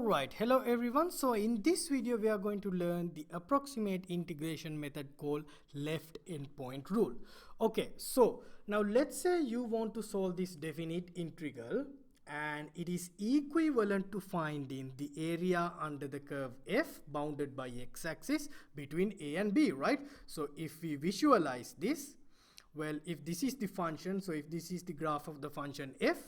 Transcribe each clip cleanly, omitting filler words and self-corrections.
Alright, hello everyone. So in this video we are going to learn the approximate integration method called left endpoint rule. Okay, so now let's say you want to solve this definite integral and it is equivalent to finding the area under the curve f bounded by x-axis between a and b, right? So if we visualize this, well, if this is the function, so if this is the graph of the function f,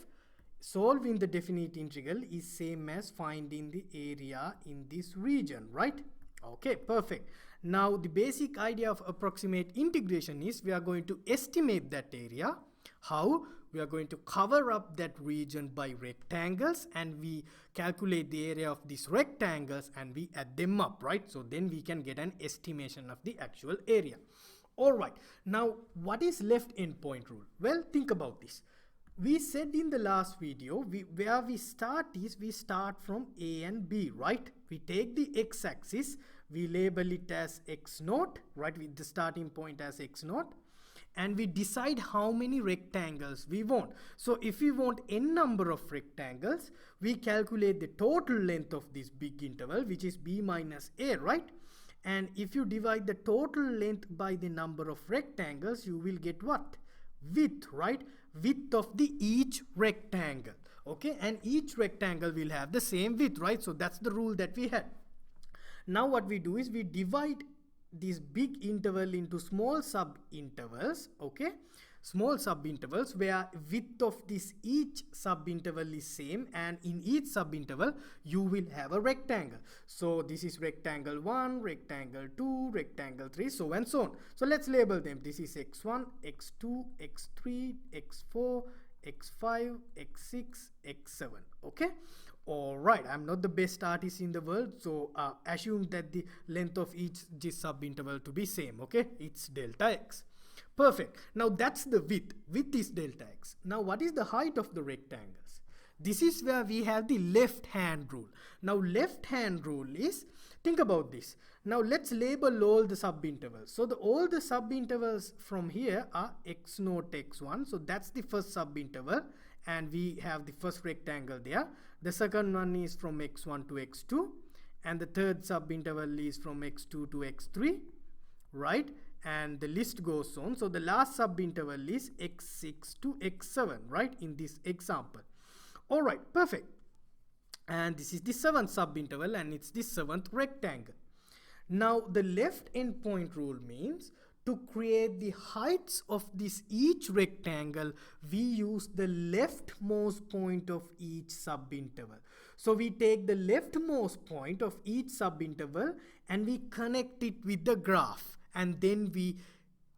solving the definite integral is same as finding the area in this region, right? Okay, perfect. Now the basic idea of approximate integration is we are going to estimate that area. How? We are going to cover up that region by rectangles and we calculate the area of these rectangles and we add them up, right? So then we can get an estimation of the actual area. Alright, now what is left endpoint rule? Well, think about this. We said in the last video, where we start from A and B, right? We take the x-axis, we label it as x0, right, with the starting point as x0, and we decide how many rectangles we want. So if we want n number of rectangles, we calculate the total length of this big interval, which is b minus a, right? And if you divide the total length by the number of rectangles, you will get what? Width, right? Width of the each rectangle. Okay, and each rectangle will have the same width, right? So that's the rule that we had. Now what we do is we divide this big interval into small sub intervals, okay, small sub intervals where width of this each sub interval is same, and in each sub interval you will have a rectangle. So this is rectangle 1, rectangle 2, rectangle 3, so and so on. So let's label them. This is x1, x2, x3, x4, x5, x6, x7. Okay. Alright, I'm not the best artist in the world, so assume that the length of each sub-interval to be same, okay? It's delta x. Perfect. Now that's the width. Width is delta x. Now what is the height of the rectangles? This is where we have the left hand rule. Now left hand rule is, think about this. Now let's label all the sub-intervals. So all the sub-intervals from here are x0, x1. So that's the first sub-interval. And we have the first rectangle there. The second one is from x1 to x2, and the third sub-interval is from x2 to x3, right? And the list goes on. So the last sub-interval is x6 to x7, right, in this example. All right, perfect. And this is the seventh sub-interval and it's the seventh rectangle. Now the left endpoint rule means to create the heights of this each rectangle, we use the leftmost point of each subinterval. So we take the leftmost point of each subinterval and we connect it with the graph, and then we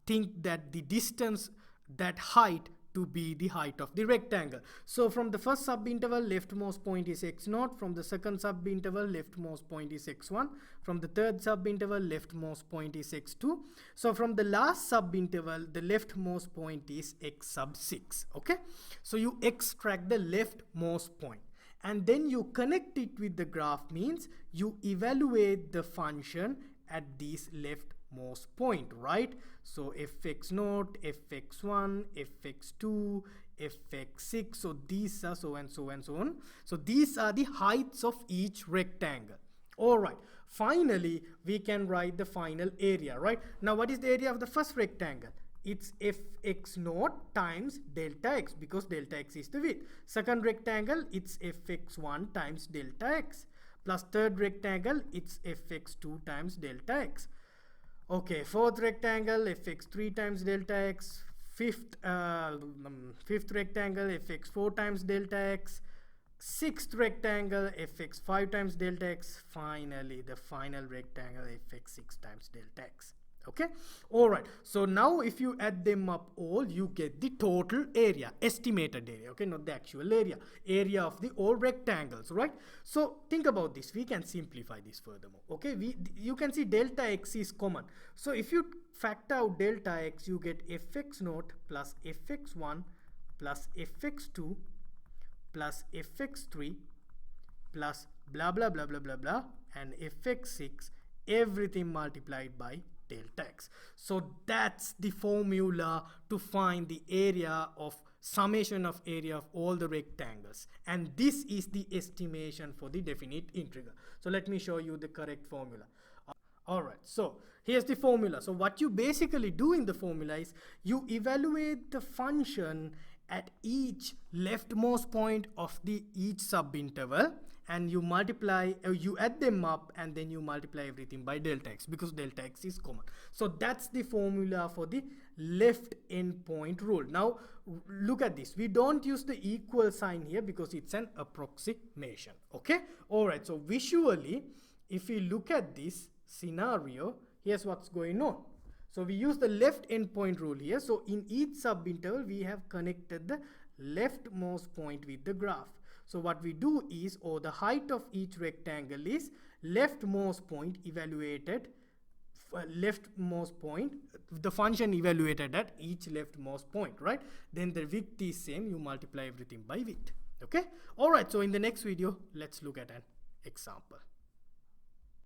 think that the distance, that height, to be the height of the rectangle. So from the first subinterval, leftmost point is x0. From the second subinterval, leftmost point is x1. From the third subinterval, leftmost point is x2. So from the last subinterval, the leftmost point is x sub 6. Okay, so you extract the leftmost point and then you connect it with the graph, means you evaluate the function at this leftmost point, right? So fx0, fx1, fx2, fx6, so these are so and so and so on. So these are the heights of each rectangle. Alright, finally we can write the final area, right? Now what is the area of the first rectangle? It's fx0 times delta x, because delta x is the width. Second rectangle, it's fx1 times delta x, plus third rectangle, it's fx2 times delta x. Okay, fourth rectangle, fx3 times delta x. Fifth rectangle, fx4 times delta x. Sixth rectangle, fx5 times delta x. Finally, the final rectangle, fx6 times delta x. Okay, all right. So now if you add them up all, you get the total area, estimated area. Okay, not the actual area of the all rectangles, right? So think about this. We can simplify this furthermore. Okay, you can see delta x is common. So if you factor out delta x, you get fx0 plus fx1 plus fx2 plus fx3 plus blah blah blah blah blah blah and fx6, everything multiplied by delta x. So that's the formula to find the area of summation of area of all the rectangles, and this is the estimation for the definite integral. So let me show you the correct formula. Alright, so here's the formula. So what you basically do in the formula is you evaluate the function at each leftmost point of the each subinterval, and you multiply, you add them up, and then you multiply everything by delta x, because delta x is common. So that's the formula for the left endpoint rule. Now look at this, we don't use the equal sign here because it's an approximation. Okay, alright, so visually if we look at this scenario, here's what's going on. So we use the left endpoint rule here. So in each subinterval we have connected the leftmost point with the graph. So what we do is, or the height of each rectangle is leftmost point evaluated, leftmost point, the function evaluated at each leftmost point, right? Then the width is same, you multiply everything by width. Okay, alright, so in the next video let's look at an example.